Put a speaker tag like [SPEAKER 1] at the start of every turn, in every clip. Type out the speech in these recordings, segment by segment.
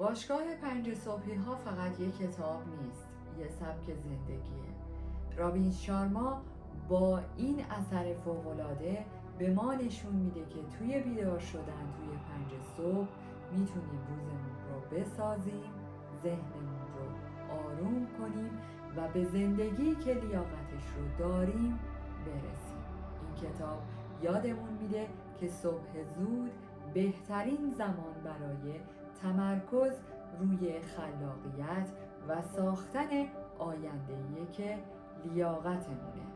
[SPEAKER 1] باشگاه 5 صبحی ها فقط یک کتاب نیست، یه سبک زندگیه. رابین شارما با این اثر فوق‌العاده به ما نشون میده که توی بیدار شدن توی 5 صبح میتونیم روزمون رو بسازیم، ذهنمون رو آروم کنیم و به زندگی که لیاقتش رو داریم برسیم. این کتاب یادمون میده که صبح زود بهترین زمان برای تمرکز روی خلاقیت و ساختن آینده‌ایه که لیاقتمونه.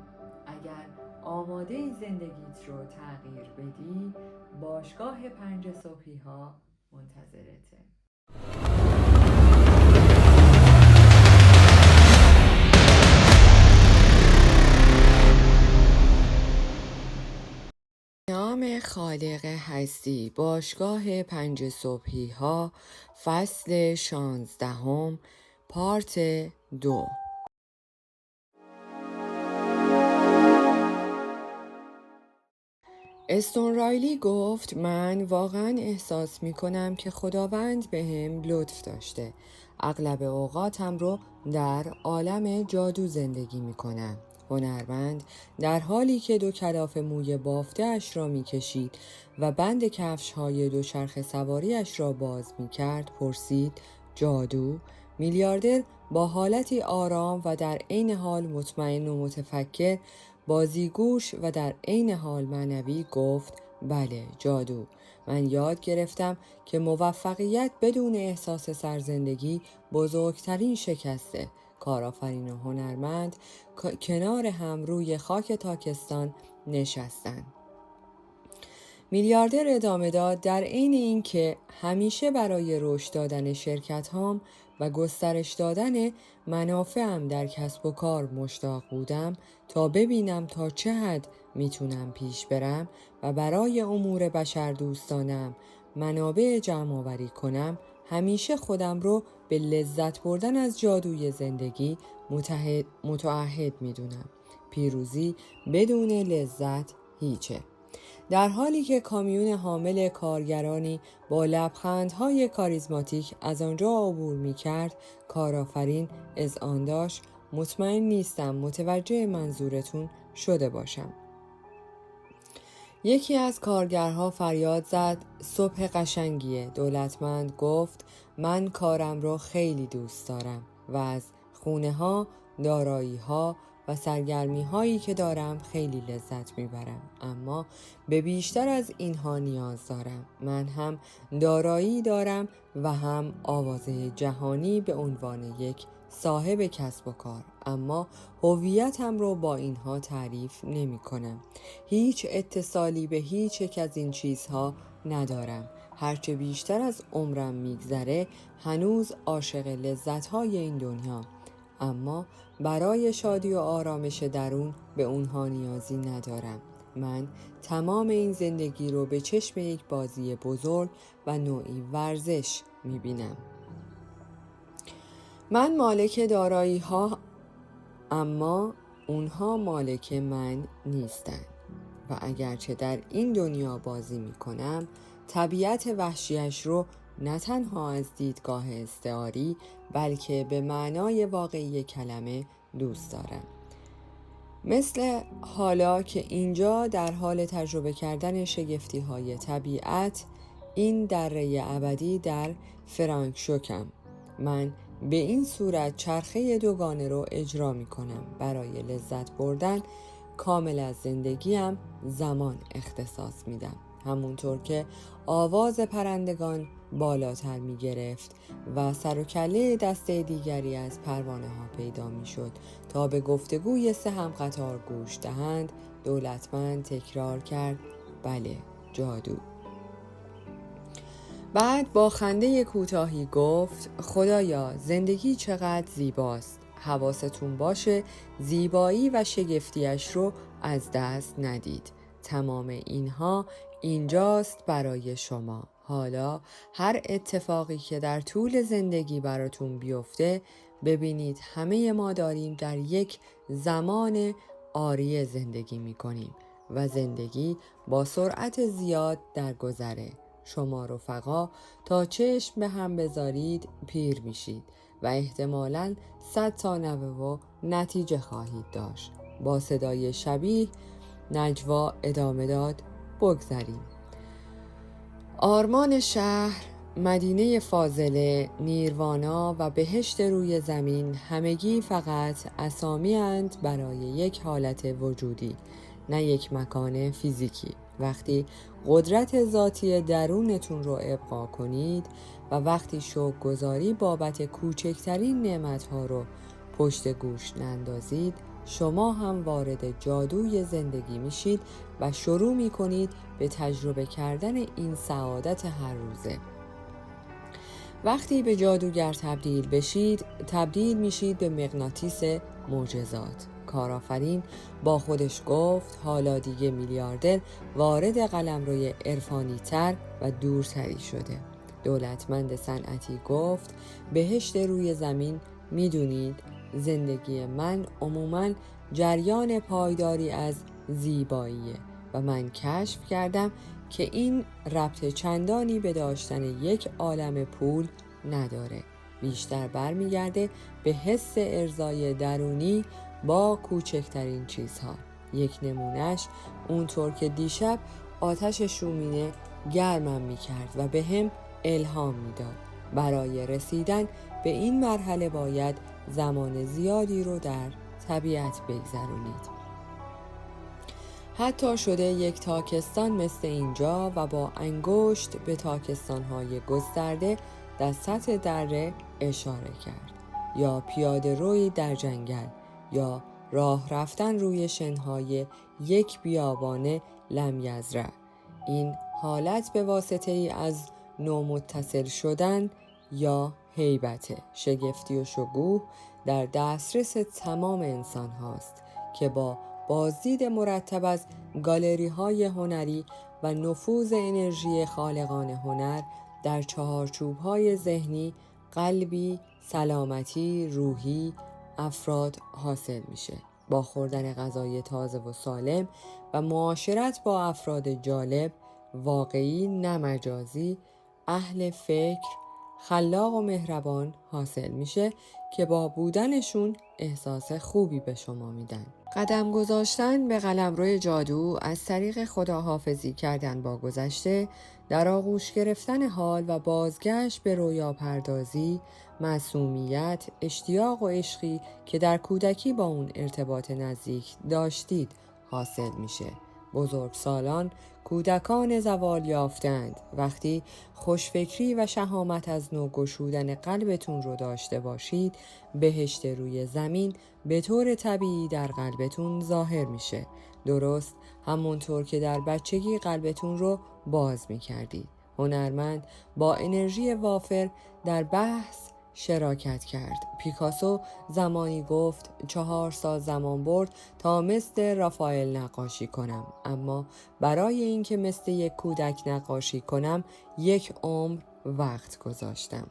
[SPEAKER 1] اگر آماده زندگیت رو تغییر بدی، باشگاه 5 صبحی ها منتظرته. نام خالق هستی، باشگاه 5 صبحی ها، فصل 16، پارت 2. استون رایلی گفت من واقعا احساس می کنم که خداوند به هم لطف داشته. اغلب اوقاتم رو در عالم جادو زندگی می کنم. هنرمند در حالی که 2 کلاف موی بافته اش را می کشید و بند کفش های دوچرخه سواریش را باز می کرد پرسید جادو؟ میلیاردر با حالتی آرام و در عین حال مطمئن و متفکر بازیگوش و در عین حال معنوی گفت بله جادو. من یاد گرفتم که موفقیت بدون احساس سرزندگی بزرگترین شکسته. کارآفرین و هنرمند کنار هم روی خاک تاکستان نشستند. میلیاردر ادامه داد در عین این که همیشه برای رشد دادن شرکت هام و گسترش دادن منافعم در کسب و کار مشتاق بودم تا ببینم تا چه حد میتونم پیش برم و برای امور بشر دوستانم منابع جمع آوری کنم. همیشه خودم رو به لذت بردن از جادوی زندگی متعهد میدونم. پیروزی بدون لذت هیچه. در حالی که کامیون حامل کارگرانی با لبخندهای کاریزماتیک از آنجا عبور می کرد، کارآفرین اذعان داشت مطمئن نیستم متوجه منظورتون شده باشم. یکی از کارگرها فریاد زد صبح قشنگیه. دولتمند گفت من کارم رو خیلی دوست دارم و از خونه ها، دارایی ها و سرگرمی هایی که دارم خیلی لذت میبرم، اما به بیشتر از اینها نیاز دارم. من هم دارایی دارم و هم آوازه جهانی به عنوان یک صاحب کسب و کار، اما هویتم رو با اینها تعریف نمی کنم. هیچ اتصالی به هیچ یک از این چیزها ندارم. هرچه بیشتر از عمرم میگذره هنوز عاشق لذت‌های این دنیا، اما برای شادی و آرامش درون به اونها نیازی ندارم. من تمام این زندگی رو به چشم یک بازی بزرگ و نوعی ورزش میبینم. من مالک دارایی ها، اما اونها مالک من نیستن و اگرچه در این دنیا بازی میکنم، طبیعت وحشیش رو نه تنها از دیدگاه استعاری بلکه به معنای واقعی کلمه دوست دارم. مثل حالا که اینجا در حال تجربه کردن شگفتی های طبیعت، این دره ابدی در فرانکشوکم. من به این صورت چرخه دوگانه رو اجرا می کنم. برای لذت بردن کامل از زندگیم زمان اختصاص میدم. همونطور که آواز پرندگان بالاتر می گرفت و سر و کله دسته دیگری از پروانه ها پیدا می شد تا به گفتگوی 3 هم قطار گوش دهند، دولتمند تکرار کرد بله جادو. بعد با خنده کوتاهی گفت خدایا زندگی چقدر زیباست. حواستون باشه زیبایی و شگفتیش رو از دست ندید. تمام اینها اینجاست برای شما. حالا هر اتفاقی که در طول زندگی براتون بیفته ببینید همه ما داریم در یک زمان عاریه زندگی می کنیم و زندگی با سرعت زیاد در گذره. شما رفقا تا چشم به هم بذارید پیر میشید و احتمالاً 100 تا نوه و نتیجه خواهید داشت. با صدای شبیه نجوا ادامه داد: بگذریم. آرمان شهر، مدینه فاضله، نیروانا و بهشت روی زمین همگی فقط اسامی اند برای یک حالت وجودی، نه یک مکان فیزیکی. وقتی قدرت ذاتی درونتون رو ابقا کنید و وقتی شکرگزاری بابت کوچکترین نعمتها رو پشت گوش نندازید، شما هم وارد جادوی زندگی میشید و شروع میکنید به تجربه کردن این سعادت هر روزه. وقتی به جادوگر تبدیل بشید، تبدیل میشید به مغناطیس معجزات. کارآفرین با خودش گفت حالا دیگه میلیاردر وارد قلمروی عرفانی تر و دورتری شده. دولتمند صنعتی گفت بهشت روی زمین، میدونید زندگی من عموماً جریان پایداری از زیباییه و من کشف کردم که این ربط چندانی به داشتن یک عالم پول نداره. بیشتر برمیگرده به حس ارضای درونی با کوچکترین چیزها. یک نمونش اونطور که دیشب آتش شومینه گرمم میکرد و به هم الهام میداد. برای رسیدن به این مرحله باید زمان زیادی رو در طبیعت بگذرونید. حتی شده یک تاکستان مثل اینجا و با انگشت به تاکستان‌های گسترده در سطح دره اشاره کرد، یا پیاده روی در جنگل، یا راه رفتن روی شنهای یک بیابان لمیزرع. این حالت به واسطه ای از نومتصل شدن یا هیبت، شگفتی و شکوه در دسترس تمام انسان هاست که با بازدید مرتب از گالری های هنری و نفوذ انرژی خالقان هنر در چهارچوب های ذهنی، قلبی، سلامتی روحی افراد حاصل میشه. با خوردن غذای تازه و سالم و معاشرت با افراد جالب، واقعی نه مجازی، اهل فکر، خلاق و مهربان حاصل میشه که با بودنشون احساس خوبی به شما میدن. قدم گذاشتن به قلمرو جادو از طریق خداحافظی کردن با گذشته، در آغوش گرفتن حال و بازگشت به رویا پردازی، معصومیت، اشتیاق و عشقی که در کودکی با اون ارتباط نزدیک داشتید حاصل میشه. بزرگسالان کودکان زوال یافتند. وقتی خوشفکری و شهامت از نو گشودن قلبتون رو داشته باشید، بهشت روی زمین به طور طبیعی در قلبتون ظاهر میشه. درست همونطور که در بچگی قلبتون رو باز میکردید. هنرمند با انرژی وافر در بحث شراکت کرد. پیکاسو زمانی گفت 4 سال زمان برد تا مثل رافائل نقاشی کنم، اما برای اینکه مثل یک کودک نقاشی کنم 1 عمر وقت گذاشتم.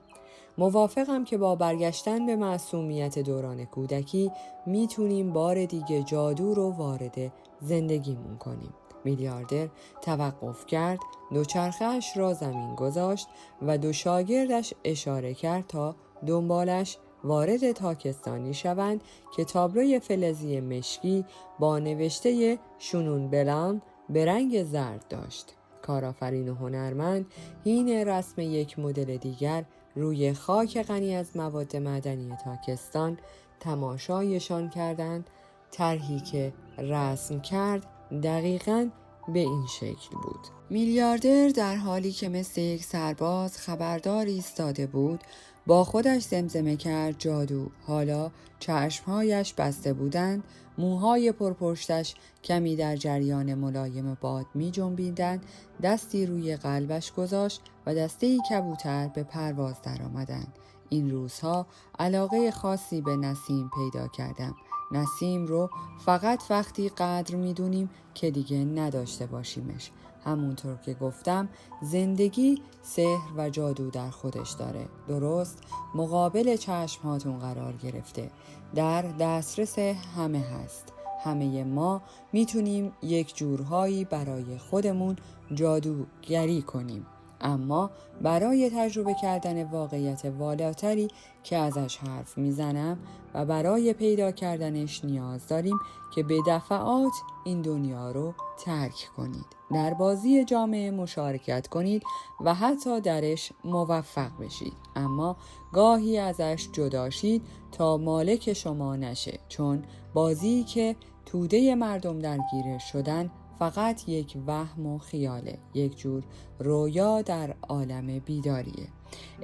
[SPEAKER 1] موافقم که با برگشتن به معصومیت دوران کودکی میتونیم بار دیگه جادو رو وارد زندگیمون کنیم. میلیاردر توقف کرد، دوچرخه‌اش را زمین گذاشت و 2 شاگردش اشاره کرد تا دنبالش وارد تاکستانی شوند که تابلوی فلزی مشکی با نوشته شونون بلان به رنگ زرد داشت. کارآفرین و هنرمند حین رسم یک مدل دیگر روی خاک غنی از مواد معدنی تاکستان تماشایشان کردند. طرحی که رسم کرد دقیقاً به این شکل بود. میلیاردر در حالی که مثل یک سرباز خبردار ایستاده بود با خودش زمزمه کرد جادو. حالا چشمهایش بسته بودند، موهای پرپشتش کمی در جریان ملایم باد می جنبیدند. دستی روی قلبش گذاشت و دسته‌ای کبوتر به پرواز در آمدند. این روزها علاقه خاصی به نسیم پیدا کردم. نسیم رو فقط وقتی قدر میدونیم که دیگه نداشته باشیمش. همونطور که گفتم زندگی سحر و جادو در خودش داره. درست مقابل چشمهاتون قرار گرفته، در دسترس همه هست. همه ما میتونیم یک جورهایی برای خودمون جادوگری کنیم. اما برای تجربه کردن واقعیت والاتری که ازش حرف میزنم و برای پیدا کردنش نیاز داریم که به دفعات این دنیا رو ترک کنید، در بازی جامعه مشارکت کنید و حتی درش موفق بشید، اما گاهی ازش جدا شید تا مالک شما نشه، چون بازی که توده مردم درگیر شدن فقط یک وهم و خیاله، یک جور رویا در عالم بیداریه.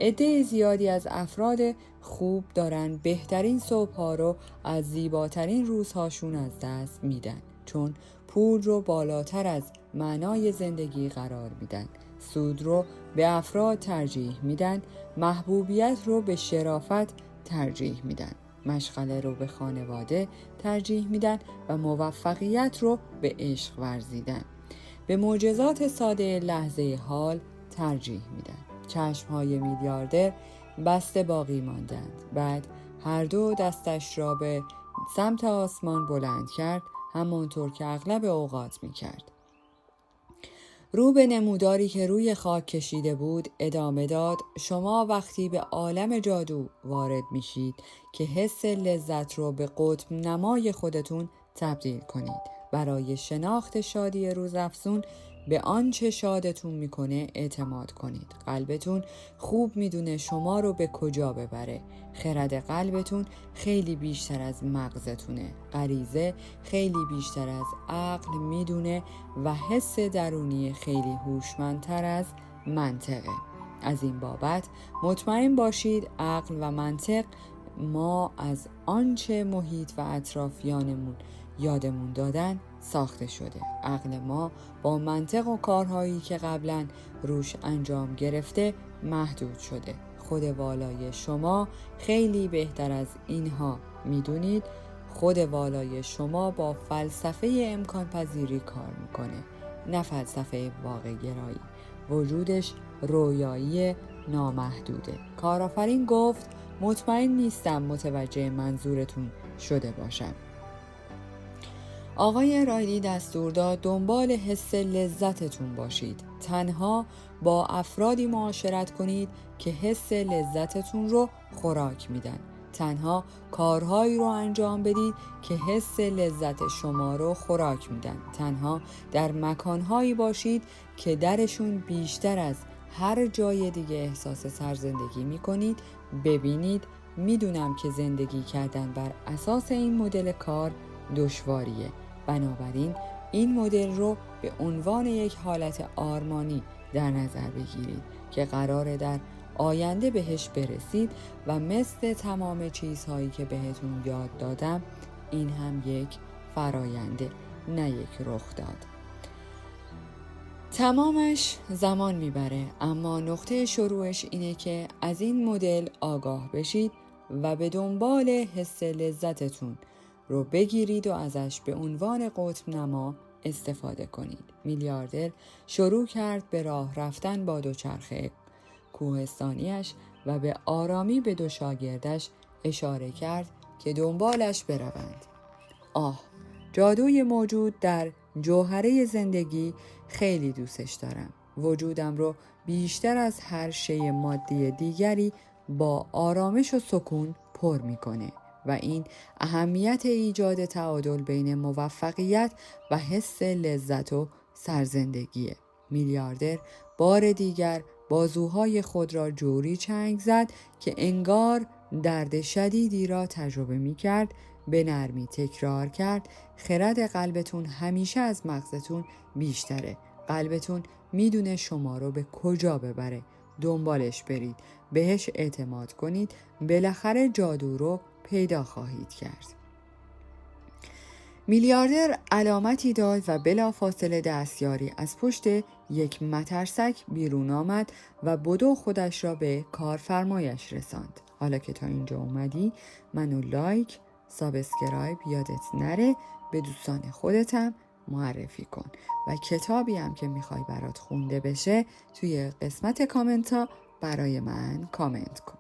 [SPEAKER 1] عده زیادی از افراد خوب دارن بهترین صبح‌ها رو از زیباترین روزهاشون از دست میدن، چون پول رو بالاتر از معنای زندگی قرار میدن، سود رو به افراد ترجیح میدن، محبوبیت رو به شرافت ترجیح میدن، مشغله رو به خانواده ترجیح میدن و موفقیت رو به عشق ورزیدن. به معجزات ساده لحظه حال ترجیح میدن. چشمهای میلیاردر بسته باقی ماندند. بعد هر دو دستش را به سمت آسمان بلند کرد، همانطور که اغلب اوقات میکرد. رو به نموداری که روی خاک کشیده بود ادامه داد: شما وقتی به عالم جادو وارد میشید که حس لذت رو به قطب نمای خودتون تبدیل کنید. برای شناخت شادی روزافزون به آنچه شادتون میکنه اعتماد کنید. قلبتون خوب میدونه شما رو به کجا ببره. خرد قلبتون خیلی بیشتر از مغزتونه. غریزه خیلی بیشتر از عقل میدونه و حس درونی خیلی هوشمندتر از منطقه. از این بابت مطمئن باشید عقل و منطق ما از آنچه محیط و اطرافیانمون یادمون دادن ساخته شده. عقل ما با منطق و کارهایی که قبلا روش انجام گرفته محدود شده. خود والای شما خیلی بهتر از اینها میدونید. خود والای شما با فلسفه امکان پذیری کار میکنه، نه فلسفه واقع گرایی. وجودش رویایی نامحدوده. کارآفرین گفت: مطمئن نیستم متوجه منظورتون شده باشم. آقای رایلی دستور داد دنبال حس لذتتون باشید. تنها با افرادی معاشرت کنید که حس لذتتون رو خوراک میدن. تنها کارهایی رو انجام بدید که حس لذت شما رو خوراک میدن. تنها در مکانهایی باشید که درشون بیشتر از هر جای دیگه احساس سرزندگی میکنید. ببینید، میدونم که زندگی کردن بر اساس این مدل کار دشواریه. بنابراین این مدل رو به عنوان یک حالت آرمانی در نظر بگیرید که قراره در آینده بهش برسید و مثل تمام چیزهایی که بهتون یاد دادم این هم یک فراینده، نه یک رخ داد. تمامش زمان میبره، اما نقطه شروعش اینه که از این مدل آگاه بشید و به دنبال حس لذتتون رو بگیرید و ازش به عنوان قطب نما استفاده کنید. میلیاردر شروع کرد به راه رفتن با دوچرخه کوهستانیش و به آرامی به دو شاگردش اشاره کرد که دنبالش بروند. جادوی موجود در جوهره زندگی خیلی دوستش دارم. وجودم رو بیشتر از هر شی مادی دیگری با آرامش و سکون پر میکنه و این اهمیت ایجاد تعادل بین موفقیت و حس لذت و سرزندگیه. میلیاردر بار دیگر بازوهای خود را جوری چنگ زد که انگار درد شدیدی را تجربه می کرد. به نرمی تکرار کرد: خرد قلبتون همیشه از مغزتون بیشتره. قلبتون میدونه شما رو به کجا ببره. دنبالش برید، بهش اعتماد کنید، بالاخره جادو رو پیدا خواهید کرد. میلیاردر علامتی داد و بلافاصله دستیاری از پشت یک مترسک بیرون آمد و بدو خودش را به کارفرمایش رساند. حالا که تا اینجا اومدی منو لایک، سابسکرایب یادت نره، به دوستان خودتم معرفی کن و کتابی هم که میخوای برات خونده بشه توی قسمت کامنت ها برای من کامنت کن.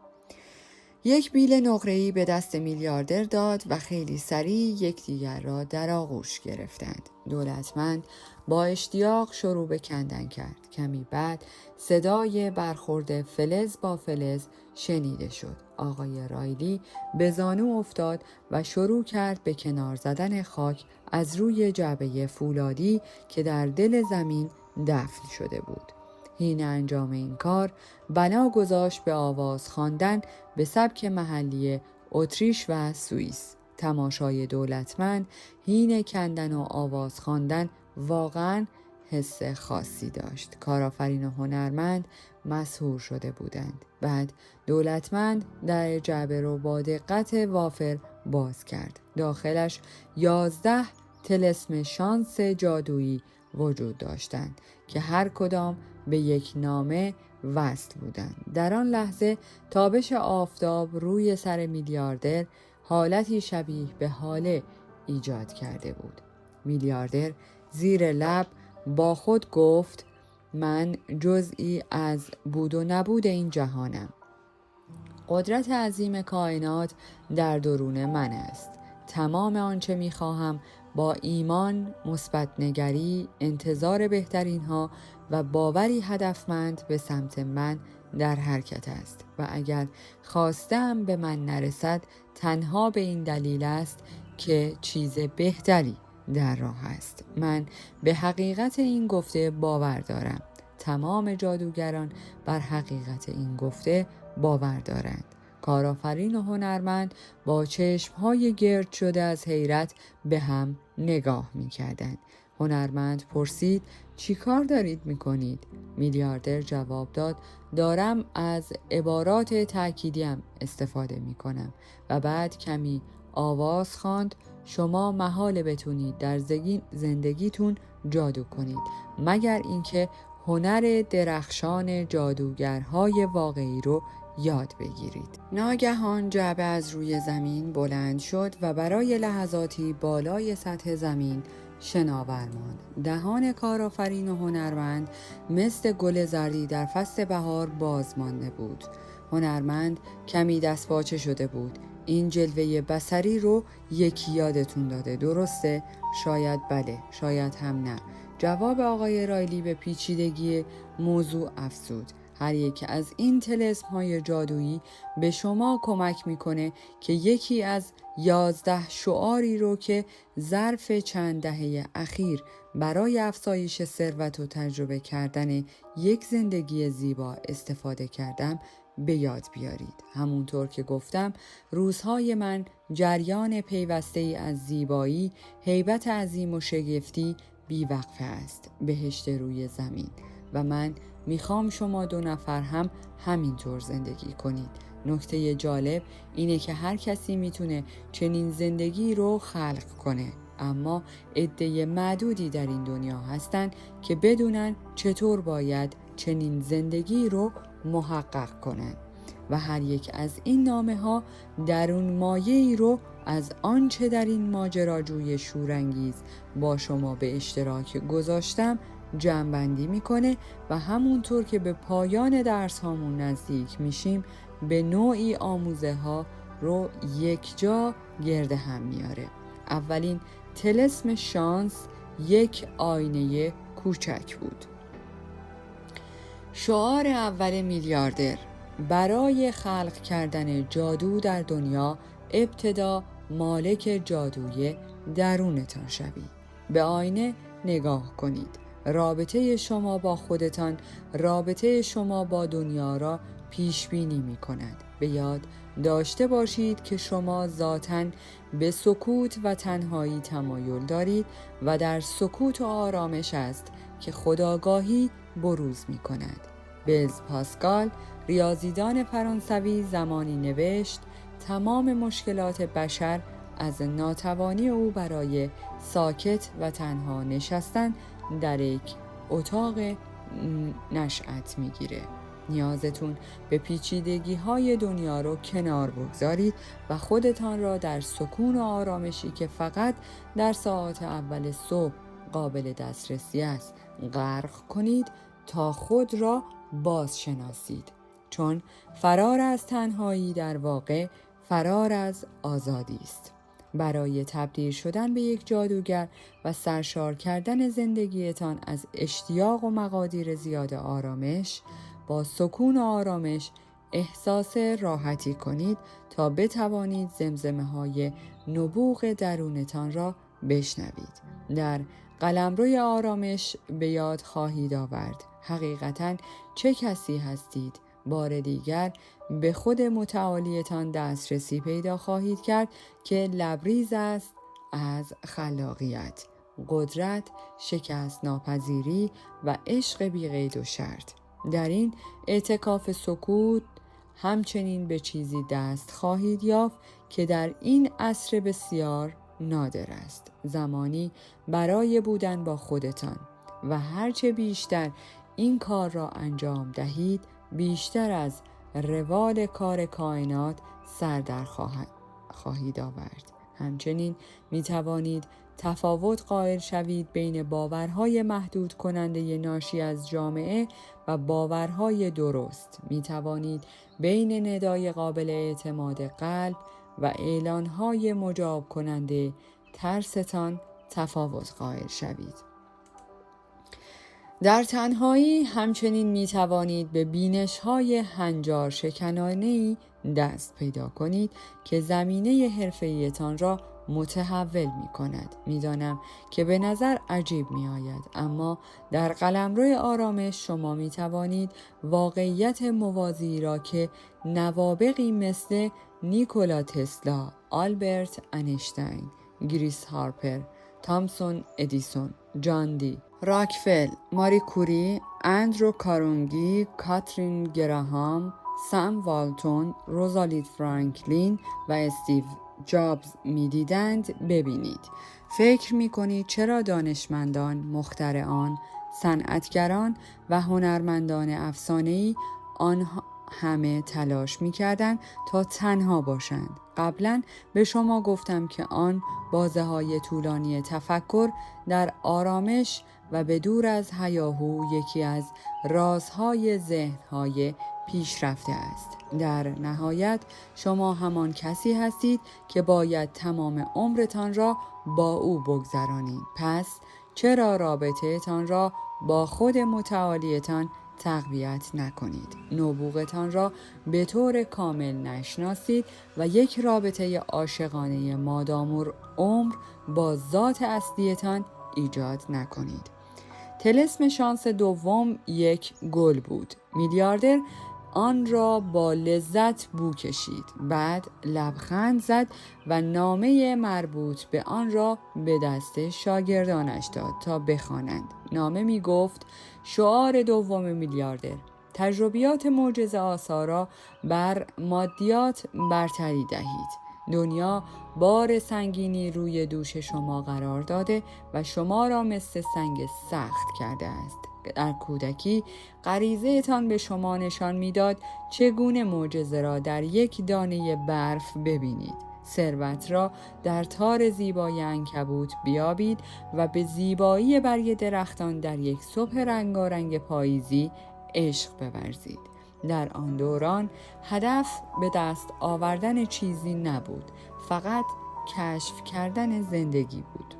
[SPEAKER 1] یک بیل نقره‌ای به دست میلیاردر داد و خیلی سریع یکدیگر را در آغوش گرفتند. دولتمند با اشتیاق شروع به کندن کرد. کمی بعد صدای برخورد فلز با فلز شنیده شد. آقای رایلی به زانو افتاد و شروع کرد به کنار زدن خاک از روی جعبه فولادی که در دل زمین دفن شده بود. حین انجام این کار بنا گذاشت به آواز خواندن به سبک محلی اتریش و سوئیس. تماشای دولتمند حین کندن و آواز خواندن واقعاً حس خاصی داشت. کارآفرین و هنرمند مسحور شده بودند. بعد دولتمند در جعبه رو با دقت وافر باز کرد. داخلش 11 طلسم شانس جادویی وجود داشتند که هر کدام به یک نامه وصل بودند. در آن لحظه تابش آفتاب روی سر میلیاردر حالتی شبیه به هاله ایجاد کرده بود. میلیاردر زیر لب با خود گفت: من جزئی از بود و نبود این جهانم. قدرت عظیم کائنات در درون من است. تمام آنچه می‌خواهم با ایمان، مثبت نگری، انتظار بهترین ها و باوری هدفمند به سمت من در حرکت است و اگر خواستم به من نرسد تنها به این دلیل است که چیز بهتری در راه است. من به حقیقت این گفته باور دارم. تمام جادوگران بر حقیقت این گفته باور دارند. کارآفرین و هنرمند با چشمهای گرد شده از حیرت به هم نگاه می کردند. هنرمند پرسید: چی کار دارید می کنید؟ میلیاردر جواب داد: دارم از عبارات تأکیدیم استفاده می کنم. و بعد کمی آواز خواند: شما محال بتونید در زندگیتون جادو کنید مگر اینکه هنر درخشان جادوگرهای واقعی رو یاد بگیرید. ناگهان جعبه از روی زمین بلند شد و برای لحظاتی بالای سطح زمین شناور ماند. دهان کارآفرین و هنرمند مثل گل زردی در فصل بهار باز مانده بود. هنرمند کمی دستپاچه شده بود. این جلوه بصری رو یکی یادتون داده، درسته؟ شاید بله، شاید هم نه. جواب آقای رایلی به پیچیدگی موضوع افزود: هر یک از این طلسم‌های جادویی به شما کمک میکنه که یکی از 11 شعاری رو که ظرف چند دهه اخیر برای افزایش ثروت و تجربه کردن یک زندگی زیبا استفاده کردم به یاد بیارید. همونطور که گفتم روزهای من جریان پیوسته‌ای از زیبایی، هیبت عظیم و شگفتی بیوقفه است. بهشت روی زمین. و من میخوام شما 2 نفر هم همینطور زندگی کنید. نکته جالب اینه که هر کسی میتونه چنین زندگی رو خلق کنه، اما عده معدودی در این دنیا هستن که بدونن چطور باید چنین زندگی رو محقق کنن و هر یک از این نامه ها درون مایه‌ای رو از آنچه در این ماجراجوی شورانگیز با شما به اشتراک گذاشتم جمع‌بندی میکنه و همونطور که به پایان درس هامون نزدیک میشیم به نوعی آموزه ها رو یک جا گرد هم میاره. اولین طلسم شانس یک آینه کوچک بود. شعار اول میلیاردر: برای خلق کردن جادو در دنیا ابتدا مالک جادوی درونتان شوید. به آینه نگاه کنید. رابطه شما با خودتان، رابطه شما با دنیا را پیش بینی می کند. به یاد داشته باشید که شما ذاتاً به سکوت و تنهایی تمایل دارید و در سکوت و آرامش است که خودآگاهی بروز می کند. بلز پاسکال، ریاضیدان فرانسوی، زمانی نوشت: تمام مشکلات بشر از ناتوانی او برای ساکت و تنها نشستن در یک اتاق نشأت میگیره. نیازتون به پیچیدگی های دنیا رو کنار بگذارید و خودتان را در سکون و آرامشی که فقط در ساعات اول صبح قابل دسترسی است غرق کنید تا خود را باز شناسید. چون فرار از تنهایی در واقع فرار از آزادی است. برای تبدیل شدن به یک جادوگر و سرشار کردن زندگیتان از اشتیاق و مقادیر زیاد آرامش، با سکون و آرامش احساس راحتی کنید تا بتوانید زمزمه‌های نبوغ درونتان را بشنوید. در قلمروی آرامش به یاد خواهید آورد حقیقتاً چه کسی هستید. بار دیگر به خود متعالیتان دسترسی پیدا خواهید کرد که لبریز است از خلاقیت، قدرت، شکست ناپذیری و عشق بی قید و شرط. در این اعتکاف سکوت همچنین به چیزی دست خواهید یافت که در این عصر بسیار نادر است، زمانی برای بودن با خودتان، و هرچه بیشتر این کار را انجام دهید بیشتر از روال کار کائنات سر در خواهید آورد. همچنین می توانید تفاوت قائل شوید بین باورهای محدود کننده ناشی از جامعه و باورهای درست. می توانید بین ندای قابل اعتماد قلب و اعلانهای مجاب کننده ترستان تفاوت قائل شوید. در تنهایی همچنین می توانید به بینش‌های هنجار شکنانه‌ای دست پیدا کنید که زمینه حرفه‌ایتان را متحول می کند. می دانم که به نظر عجیب می آید، اما در قلمرو آرامش شما می توانید واقعیت موازی را که نوابغی مثل نیکولا تسلا، آلبرت انیشتین، گریس هارپر، تامسون ادیسون، جان دی، راکفل، ماری کوری، اندرو کارونگی، کاترین گراهام، سام والتون، روزالیند فرانکلین و استیو جابز می‌دیدند ببینید. فکر می‌کنید چرا دانشمندان، مخترعان، صنعتگران و هنرمندان افسانه‌ای آنها همه تلاش می‌کردند تا تنها باشند؟ قبلا به شما گفتم که آن بازه‌های طولانی تفکر در آرامش و به دور از هیاهو یکی از رازهای ذهن‌های پیشرفته است. در نهایت شما همان کسی هستید که باید تمام عمرتان را با او بگذرانید. پس چرا رابطه تان را با خود متعالیتان تقویت نکنید؟ نبوغتان را به طور کامل نشناسید و یک رابطه عاشقانه مادام عمر با ذات اصلیتان ایجاد نکنید. طلسم شانس دوم یک گل بود. میلیاردر آن را با لذت بو کشید، بعد لبخند زد و نامه مربوط به آن را به دست شاگردانش داد تا بخوانند. نامه می گفت: شعار دوم میلیاردر: تجربیات معجزه آسا را بر مادیات برتری دهید. دنیا بار سنگینی روی دوش شما قرار داده و شما را مثل سنگ سخت کرده است. در کودکی غریزه تان به شما نشان میداد چگونه معجزه را در یک دانه برف ببینید، ثروت را در تار زیبای عنکبوت بیابید و به زیبایی برگ درختان در یک صبح رنگارنگ پاییزی عشق بورزید. در آن دوران هدف به دست آوردن چیزی نبود، فقط کشف کردن زندگی بود.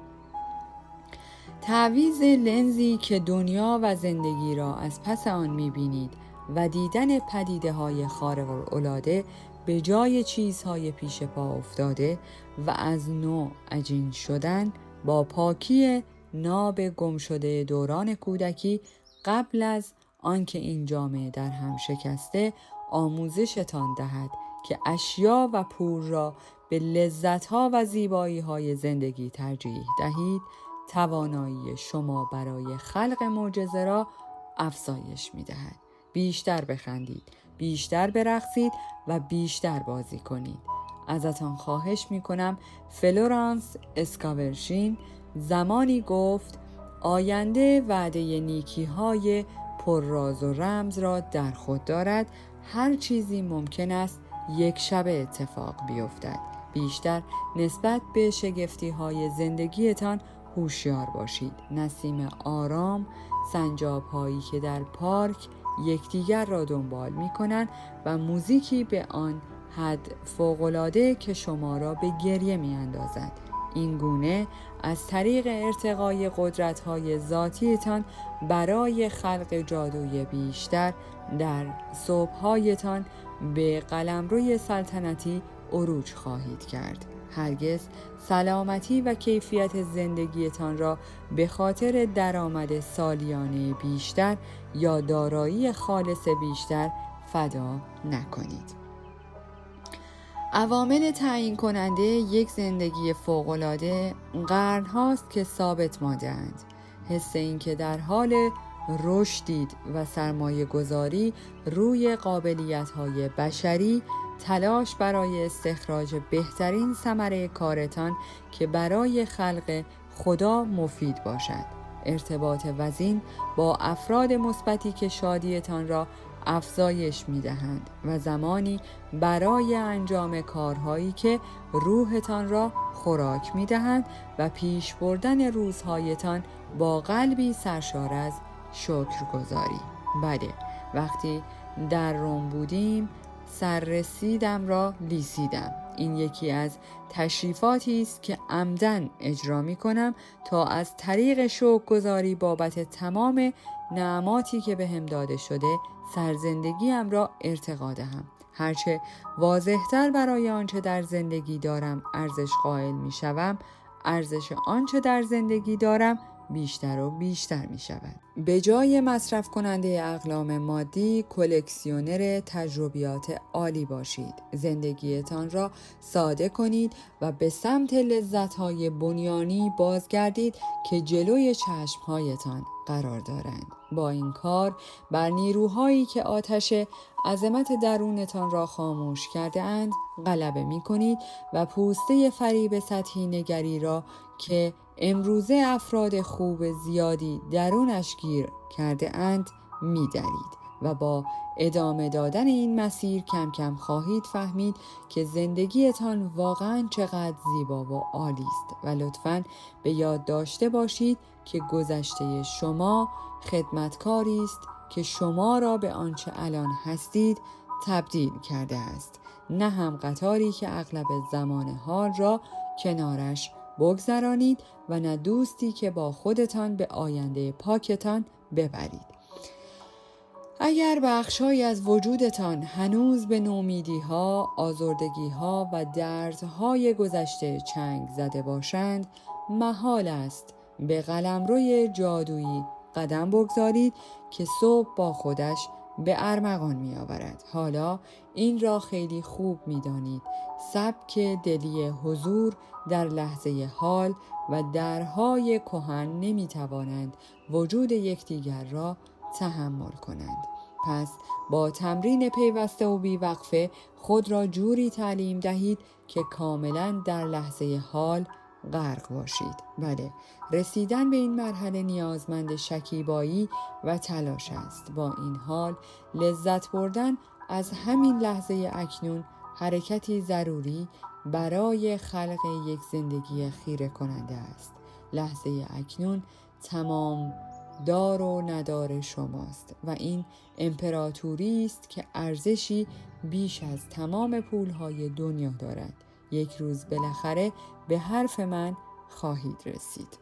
[SPEAKER 1] تعویض لنزی که دنیا و زندگی را از پس آن می‌بینید و دیدن پدیده‌های خارق‌العاده به جای چیزهای پیش پا افتاده و از نو عجین شدن، با پاکی ناب گم شده دوران کودکی قبل از آنکه این جامعه در هم شکسته آموزشتان دهد که اشیا و پول را به لذت‌ها و زیبایی‌های زندگی ترجیح دهید، توانایی شما برای خلق معجزه را افزایش می‌دهد. بیشتر بخندید، بیشتر برقصید و بیشتر بازی کنید. ازتان خواهش می‌کنم. فلورانس اسکاورشین زمانی گفت: آینده وعده نیکی‌های پر راز و رمز را در خود دارد. هر چیزی ممکن است یک شب اتفاق بیفتد. بیشتر نسبت به شگفتی‌های زندگیتان هوشیار باشید. نسیم آرام، سنجاب‌هایی که در پارک یکدیگر را دنبال می‌کنند و موزیکی به آن حد فوق‌العاده که شما را به گریه می‌اندازد. این گونه از طریق ارتقای قدرت‌های ذاتیتان برای خلق جادوی بیشتر در صبح‌هایتان به قلمروی سلطنتی عروج خواهید کرد. هرگز سلامتی و کیفیت زندگیتان را به خاطر درآمد سالیانه بیشتر یا دارایی خالص بیشتر فدا نکنید. عوامل تعیین کننده یک زندگی فوق‌العاده قرن‌هاست که ثابت مانده‌اند. حس این که در حال رشدید و سرمایه گذاری روی قابلیت‌های بشری، تلاش برای استخراج بهترین ثمره کارتان که برای خلق خدا مفید باشد، ارتباط وزین با افراد مثبتی که شادیتان را افزایش می‌دهند و زمانی برای انجام کارهایی که روحتان را خوراک می‌دهند و پیش بردن روزهایتان با قلبی سرشار از شکرگزاری. بله، وقتی در روم بودیم سررسیدم را لیسیدم. این یکی از تشریفاتی است که عمدن اجرا می کنم تا از طریق شکرگزاری بابت تمام نعماتی که بهم داده شده سرزندگیم را ارتقا دهم. هرچه واضح‌تر برای آنچه در زندگی دارم ارزش قائل می شوم، ارزش آنچه در زندگی دارم بیشتر و بیشتر می شود. به جای مصرف کننده اقلام مادی، کلکسیونر تجربیات عالی باشید. زندگیتان را ساده کنید و به سمت لذت‌های بنیانی بازگردید که جلوی چشم‌هایتان قرار دارند. با این کار بر نیروهایی که آتش عظمت درونتان را خاموش کرده اند غلبه می کنید و پوسته فریب سطحی نگری را که امروزه افراد خوب زیادی درونش گیر کرده اند می درید و با ادامه دادن این مسیر کم کم خواهید فهمید که زندگیتان واقعاً چقدر زیبا و عالی است و لطفاً به یاد داشته باشید که گذشته شما خدمتکاری است که شما را به آنچه الان هستید تبدیل کرده است، نه هم قطاری که اغلب زمان حال را کنارش بگذرانید و نه دوستی که با خودتان به آینده پاکتان ببرید. اگر بخش‌هایی از وجودتان هنوز به نومیدی‌ها، آزردگی‌ها و دردهای گذشته چنگ زده باشند، محال است به قلمروی جادویی قدم بگذارید که صبح با خودش به ارمغان می‌آورد. حالا این را خیلی خوب می‌دانید. سبک دلی حضور در لحظه حال و درهای کهن نمی‌توانند وجود یکدیگر را تحمل کنند. پس با تمرین پیوسته و بیوقفه خود را جوری تعلیم دهید که کاملا در لحظه حال غرق باشید. بله، رسیدن به این مرحله نیازمند شکیبایی و تلاش است. با این حال لذت بردن از همین لحظه اکنون حرکتی ضروری برای خلق یک زندگی خیره کننده است. لحظه اکنون تمام دار و ندار شماست و این امپراتوری است که ارزشی بیش از تمام پولهای دنیا دارد. یک روز بالاخره به حرف من خواهید رسید.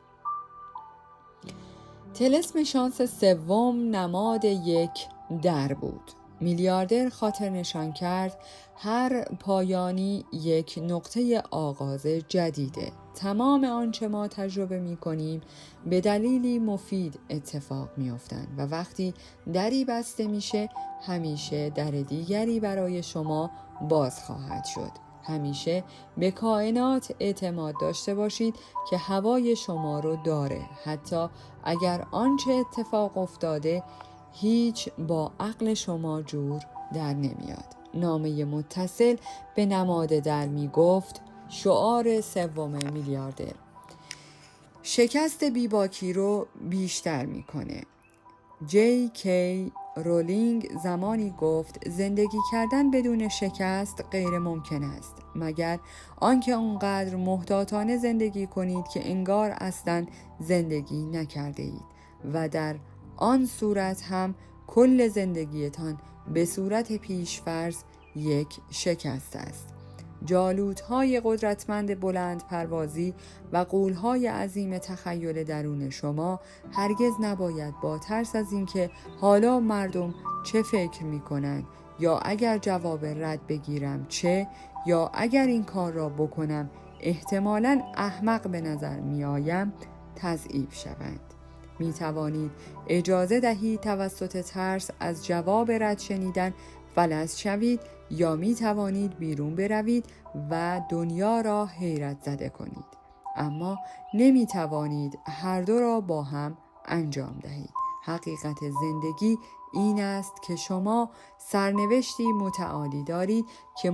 [SPEAKER 1] طلسم شانس سوم نماد یک در بود. میلیاردر خاطر نشان کرد هر پایانی یک نقطه آغاز جدیده. تمام آنچه ما تجربه می کنیم به دلیلی مفید اتفاق می افتند و وقتی دری بسته میشه همیشه در دیگری برای شما باز خواهد شد. همیشه به کائنات اعتماد داشته باشید که هوای شما رو داره، حتی اگر آنچه اتفاق افتاده هیچ با عقل شما جور در نمیاد. نامه متصل به نماد در می گفت: شعار سوم میلیاردر: شکست بیباکی رو بیشتر میکنه. جی کی رولینگ زمانی گفت زندگی کردن بدون شکست غیر ممکن است، مگر آنکه اونقدر محتاطانه زندگی کنید که انگار اصلاً زندگی نکرده اید و در آن صورت هم کل زندگیتان به صورت پیشفرض یک شکست است. جالودهای قدرتمند بلند پروازی و غولهای عظیم تخیل درون شما هرگز نباید با ترس از اینکه حالا مردم چه فکر می کنند، یا اگر جواب رد بگیرم چه، یا اگر این کار را بکنم احتمالاً احمق به نظر می آیم، تضعیف شوند. می توانید اجازه دهید توسط ترس از جواب رد شنیدن فلج شوید، یا می توانید بیرون بروید و دنیا را حیرت زده کنید. اما نمی توانید هر دو را با هم انجام دهید. حقیقت زندگی این است که شما سرنوشتی متعالی دارید که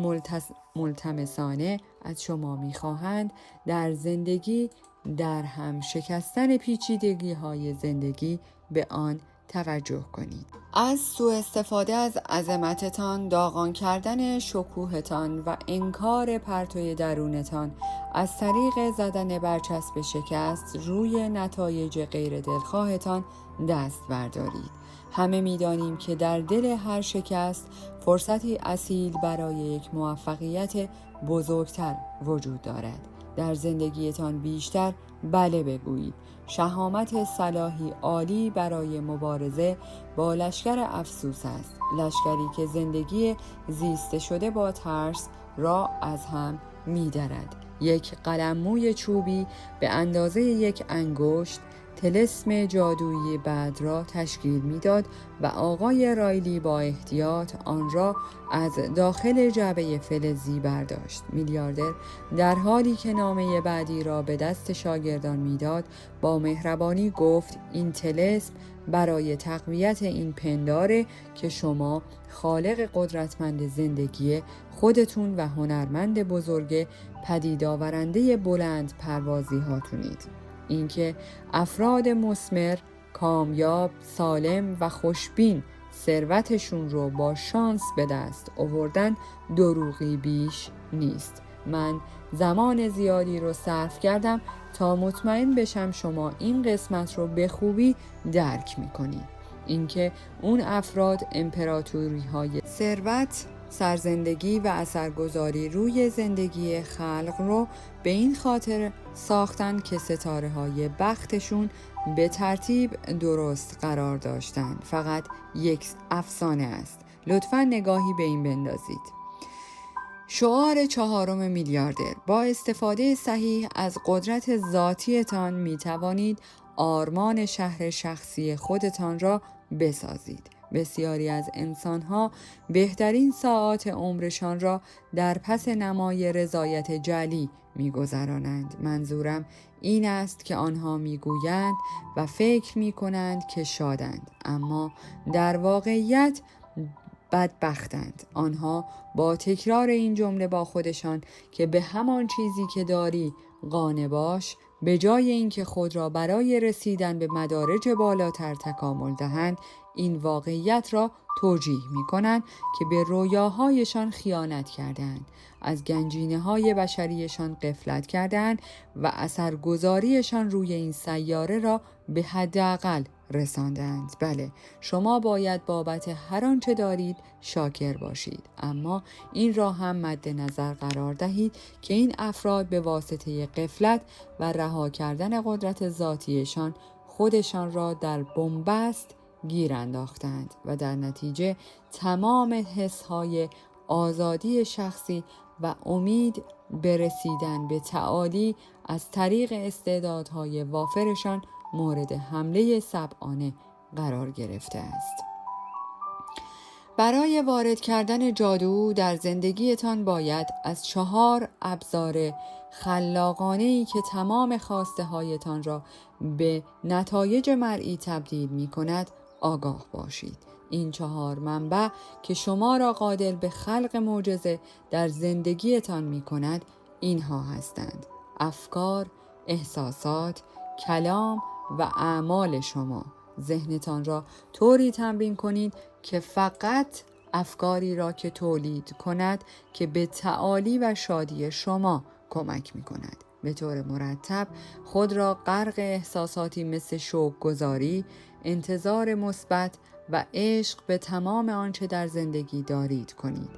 [SPEAKER 1] ملتمسانه از شما می‌خواهند در زندگی در هم شکستن پیچیدگی‌های زندگی به آن توجه کنید. از سوء استفاده از عظمتتان، داغان کردن شکوهتان و انکار پرتوی درونتان از طریق زدن برچسب شکست روی نتایج غیر دلخواهتان دست بردارید. همه می‌دانیم که در دل هر شکست فرصتی اصیل برای یک موفقیت بزرگتر وجود دارد. در زندگیتان بیشتر بله بگویید. شهامت صلاحی عالی برای مبارزه با لشکر افسوس است، لشکری که زندگی زیسته شده با ترس را از هم می‌درد. یک قلمموی چوبی به اندازه یک انگشت طلسم جادویی بعد را تشکیل میداد و آقای رایلی با احتیاط آن را از داخل جعبه فلزی برداشت. میلیاردر در حالی که نامه بعدی را به دست شاگردان میداد با مهربانی گفت این طلسم برای تقویت این پنداره که شما خالق قدرتمند زندگی خودتون و هنرمند بزرگ پدید آورنده بلند پروازی هاتونید. اینکه افراد مثمر، کامیاب، سالم و خوشبین ثروتشون رو با شانس به دست آوردن دروغی بیش نیست. من زمان زیادی رو صرف کردم تا مطمئن بشم شما این قسمت رو به خوبی درک میکنید. اینکه اون افراد امپراتوری های ثروت، سرزندگی و اثرگذاری روی زندگی خلق رو به این خاطر ساختن که ستاره های بختشون به ترتیب درست قرار داشتن. فقط یک افسانه است. لطفاً نگاهی به این بندازید. شعار 4 میلیاردر: با استفاده صحیح از قدرت ذاتیتان می توانید آرمان شهر شخصی خودتان را بسازید. بسیاری از انسانها بهترین ساعات عمرشان را در پس نمای رضایت جعلی می‌گذرانند. منظورم این است که آنها می‌گویند و فکر می‌کنند که شادند، اما در واقعیت بدبختند. آنها با تکرار این جمله با خودشان که به همان چیزی که داری قانع باش، به جای اینکه خود را برای رسیدن به مدارج بالاتر تکامل دهند، این واقعیت را توجیه می کنند که به رویاهایشان خیانت کردند، از گنجینه‌های بشریشان غفلت کردند و اثرگذاریشان روی این سیاره را به حداقل رساندند. بله، شما باید بابت هر آنچه دارید شاکر باشید، اما این را هم مد نظر قرار دهید که این افراد به واسطه غفلت و رها کردن قدرت ذاتیشان خودشان را در بنبست گیر انداختند و در نتیجه تمام حسهای آزادی شخصی و امید به رسیدن به تعالی از طریق استعدادهای وافرشان مورد حمله سبعانه قرار گرفته است. برای وارد کردن جادو در زندگیتان باید از 4 ابزار خلاقانه‌ای که تمام خواسته هایتان را به نتایج مرئی تبدیل می کند آگاه باشید. این 4 منبع که شما را قادر به خلق معجزه در زندگیتان می کند اینها هستند: افکار، احساسات، کلام و اعمال شما. ذهنتان را طوری تمرین کنید که فقط افکاری را که تولید کند که به تعالی و شادی شما کمک می کند. به طور مرتب خود را غرق احساساتی مثل شوق گذاری، انتظار مثبت و عشق به تمام آنچه در زندگی دارید کنید.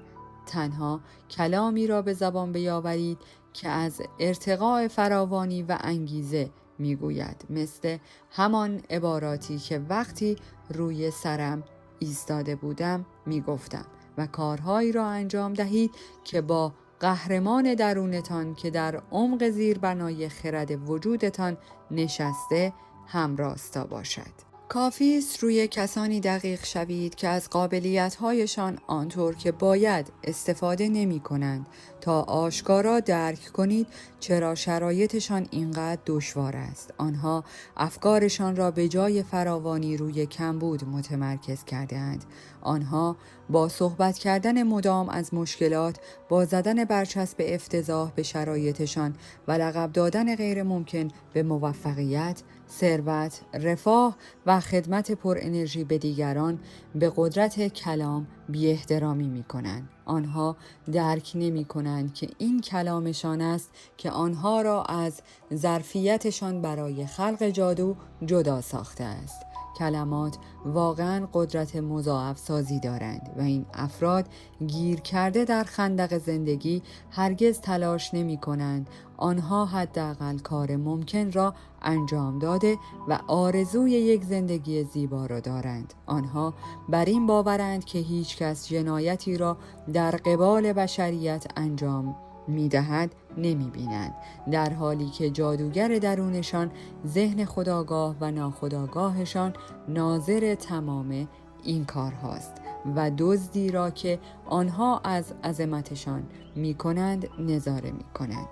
[SPEAKER 1] تنها کلامی را به زبان بیاورید که از ارتقاء فراوانی و انگیزه میگوید، مثل همان عباراتی که وقتی روی سرم ایستاده بودم میگفتم، و کارهایی را انجام دهید که با قهرمان درونتان که در عمق زیربنای خرد وجودتان نشسته همراستا باشد. کافی است روی کسانی دقیق شوید که از قابلیت‌هایشان آنطور که باید استفاده نمی‌کنند تا آشکارا درک کنید چرا شرایطشان اینقدر دشوار است. آنها افکارشان را به جای فراوانی روی کمبود متمرکز کرده‌اند. آنها با صحبت کردن مدام از مشکلات، با زدن برچسب افتضاح به شرایطشان و لقب دادن غیر ممکن به موفقیت، ثروت، رفاه و خدمت پر انرژی به دیگران به قدرت کلام بی احترامی می کنند. آنها درک نمی کنند که این کلامشان است که آنها را از ظرفیتشان برای خلق جادو جدا ساخته است. کلمات واقعا قدرت مضاعف سازی دارند و این افراد گیر کرده در خندق زندگی هرگز تلاش نمی کنند. آنها حداقل کار ممکن را انجام داده و آرزوی یک زندگی زیبا را دارند. آنها بر این باورند که هیچ کس جنایتی را در قبال بشریت انجام می‌دهد نمی‌بینند، در حالی که جادوگر درونشان، ذهن خودآگاه و ناخودآگاهشان ناظر تمام این کارهاست و دزدی را که آنها از عظمتشان می‌کنند نظاره می‌کنند.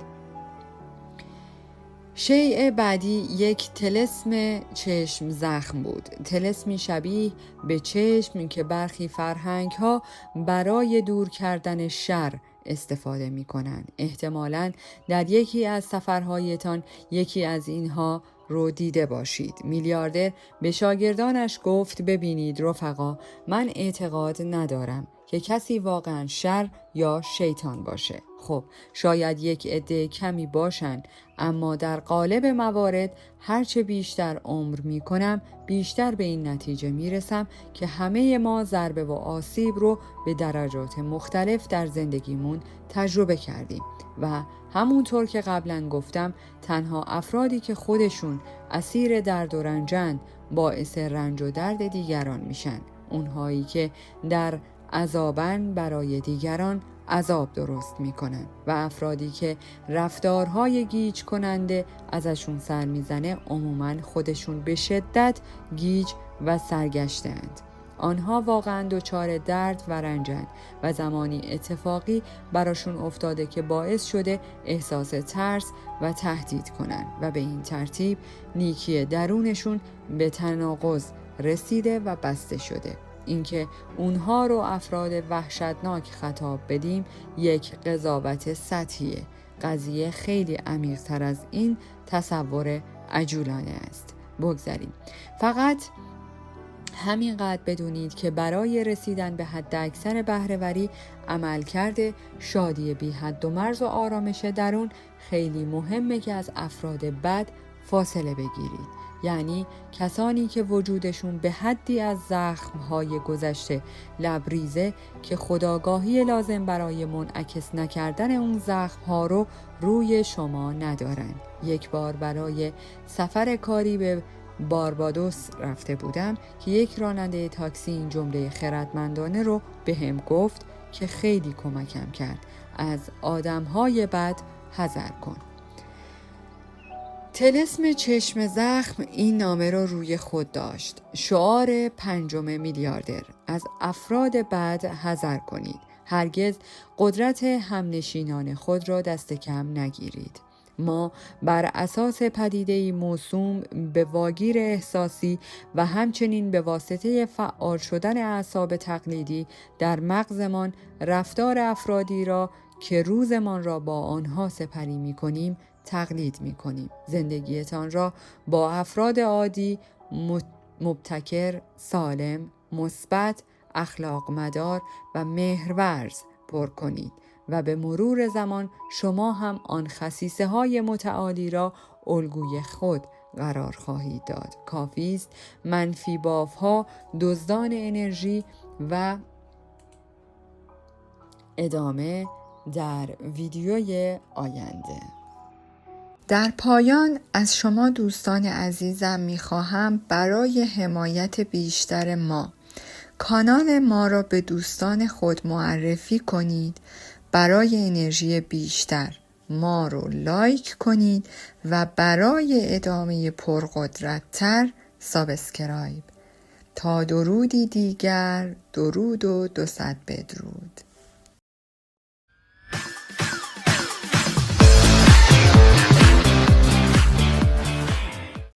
[SPEAKER 1] شیء بعدی یک طلسم چشم زخم بود. طلسمی شبیه به چشم که برخی فرهنگ‌ها برای دور کردن شر استفاده می کنند. احتمالاً در یکی از سفرهایتان یکی از اینها رو دیده باشید. میلیاردر به شاگردانش گفت ببینید رفقا، من اعتقاد ندارم که کسی واقعا شر یا شیطان باشه. خب شاید یک عده کمی باشن، اما در قالب موارد هرچه بیشتر عمر می کنم بیشتر به این نتیجه می رسم که همه ما ضربه و آسیب رو به درجات مختلف در زندگیمون تجربه کردیم و همونطور که قبلا گفتم تنها افرادی که خودشون اسیر درد و رنجن باعث رنج و درد دیگران میشن. اونهایی که در عذابن برای دیگران عذاب درست میکنن و افرادی که رفتارهای گیج کننده ازشون سر میزنه عموماً خودشون به شدت گیج و سرگشتند. آنها واقعاً دچار درد و رنجن و زمانی اتفاقی براشون افتاده که باعث شده احساس ترس و تهدید کنن و به این ترتیب نیکی درونشون به تناقض رسیده و بسته شده. اینکه اونها رو افراد وحشتناک خطاب بدیم یک قضاوت سطحیه. قضیه خیلی عمیق‌تر از این تصور عجولانه است. بگذاریم. فقط همینقدر بدونید که برای رسیدن به حد اکثر بهره‌وری عملکرد شادی بی حد و مرز و آرامش درون خیلی مهمه که از افراد بد فاصله بگیرید. یعنی کسانی که وجودشون به حدی از زخم‌های گذشته لبریزه که خودآگاهی لازم برای منعکس نکردن اون زخم‌ها رو روی شما ندارن. یک بار برای سفر کاری به باربادوس رفته بودم که یک راننده تاکسی این جمله خردمندانه رو به هم گفت که خیلی کمکم کرد: از آدم‌های بد حذر کن. طلسم چشم زخم این نامه رو روی خود داشت: شعار 5 میلیاردر: از افراد بد حذر کنید. هرگز قدرت همنشینان خود را دست کم نگیرید. ما بر اساس پدیده‌ای موسوم به واگیر احساسی و همچنین به واسطه فعال شدن اعصاب تقلیدی در مغزمان رفتار افرادی را که روزمان را با آنها سپری می‌کنیم تقلید می‌کنیم. زندگیتان را با افراد عادی، مبتکر، سالم، مثبت، اخلاق مدار و مهرورز پر کنید و به مرور زمان شما هم آن خصیصه‌های متعالی را الگوی خود قرار خواهید داد. کافی است منفی بافها دزدان انرژی و ادامه در ویدیوی آینده. در پایان از شما دوستان عزیزم میخواهم برای حمایت بیشتر ما کانال ما را به دوستان خود معرفی کنید. برای انرژی بیشتر ما رو لایک کنید و برای ادامه پرقدرت‌تر سابسکرایب. تا درودی دیگر، درود و 200 بدرود.